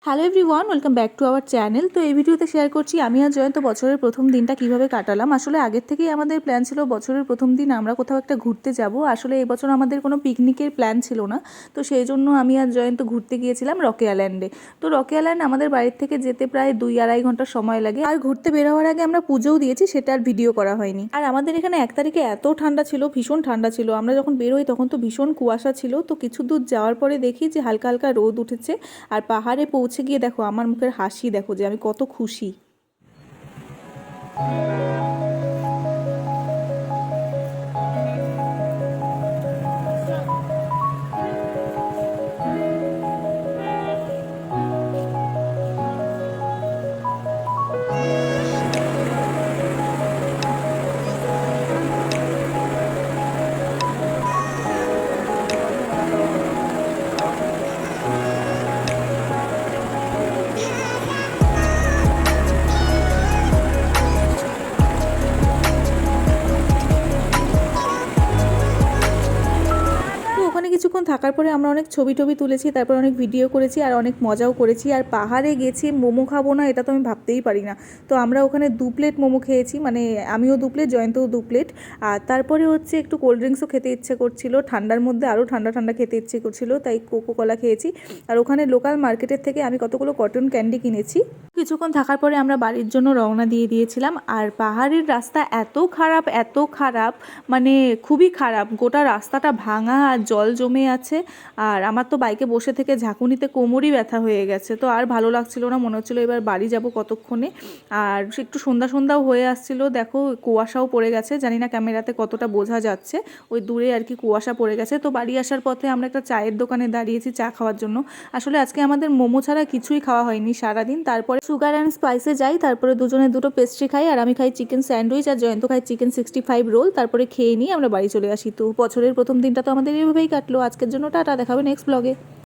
Hello everyone, welcome back to our channel. তো এই ভিডিওতে শেয়ার করছি আমি আর জয়ন্ত বছরের প্রথম দিনটা কিভাবে কাটালাম। আসলে আগের থেকেই আমাদের প্ল্যান ছিল বছরের প্রথম দিন আমরা কোথাও একটা ঘুরতে যাব। আসলে এই বছর আমাদের কোনো পিকনিকের প্ল্যান ছিল না, তো সেই জন্য আমি আর জয়ন্ত ঘুরতে গিয়েছিলাম রকি আইল্যান্ডে। তো রকি আইল্যান্ড আমাদের বাড়ির থেকে যেতে প্রায় 2-2.5 ঘন্টা সময় লাগে। আর ঘুরতে বের হওয়ার আগে আমরা পুজোও দিয়েছি, সেটা আর ভিডিও করা হয়নি। আর আমাদের এখানে 1 তারিখে এত ঠান্ডা ছিল, ভীষণ ঠান্ডা ছিল। আমরা যখন বের হই তখন তো ভীষণ কুয়াশা ছিল। তো কিছু দূর যাওয়ার পরে দেখি যে হালকা হালকা রোদ উঠেছে। আর পাহাড়ে পৌঁছে গিয়ে দেখো আমার মুখের হাসি, দেখো যে আমি কত খুশি। ওখানে কিছুক্ষণ থাকার পরে আমরা অনেক ছবি টবি তুলেছি, তারপর অনেক ভিডিও করেছি আর অনেক মজাও করেছি। আর পাহাড়ে গেছি, মোমো খাবো না এটা তো আমি ভাবতেই পারি না। তো আমরা ওখানে 2 প্লেট মোমো খেয়েছি, মানে আমিও 2 প্লেট, জয়ন্তও 2 প্লেট। আর তারপরে হচ্ছে একটু কোল্ড ড্রিঙ্কসও খেতে ইচ্ছে করছিল, ঠান্ডার মধ্যে আরও ঠান্ডা ঠান্ডা খেতে ইচ্ছে করছিল, তাই কোকো কলা খেয়েছি। আর ওখানে লোকাল মার্কেটের থেকে আমি কতগুলো কটন ক্যান্ডি কিনেছি। কিছুক্ষণ থাকার পরে আমরা বাড়ির জন্য রওনা দিয়ে দিয়েছিলাম। আর পাহাড়ের রাস্তা এত খারাপ, এত খারাপ, মানে খুবই খারাপ। গোটা রাস্তাটা ভাঙা আর জল জমে আছে। আর আমার তো বাইকে বসে থেকে ঝাঁকুনিতে কোমরই ব্যথা হয়ে গেছে, তো আর ভালো লাগছিল না, মনে হচ্ছিলো এবার বাড়ি যাব কতক্ষণে। আর একটু সন্ধ্যা সন্ধ্যাও হয়ে আসছিল, দেখো কুয়াশাও পড়ে গেছে, জানি না ক্যামেরাতে কতটা বোঝা যাচ্ছে, ওই দূরে আর কি কুয়াশা পড়ে গেছে। তো বাড়ি আসার পথে আমরা একটা চায়ের দোকানে দাঁড়িয়েছি চা খাওয়ার জন্য। আসলে আজকে আমাদের মোমো ছাড়া কিছুই খাওয়া হয়নি সারাদিন। তারপরে সুগার অ্যান্ড স্পাইসে যাই, তারপরে দুজনে দুটো পেস্ট্রি খাই, আর আমি খাই চিকেন স্যান্ডউইচ, আর জয়ন্ত খাই চিকেন 65 রোল। তারপরে খেয়ে নিয়ে আমরা বাড়ি চলে আসি। তো বছরের প্রথম দিনটা তো আমাদের এইভাবেই কাটলো। আজকের জন্য টাটা, দেখাবে নেক্সট ব্লগে।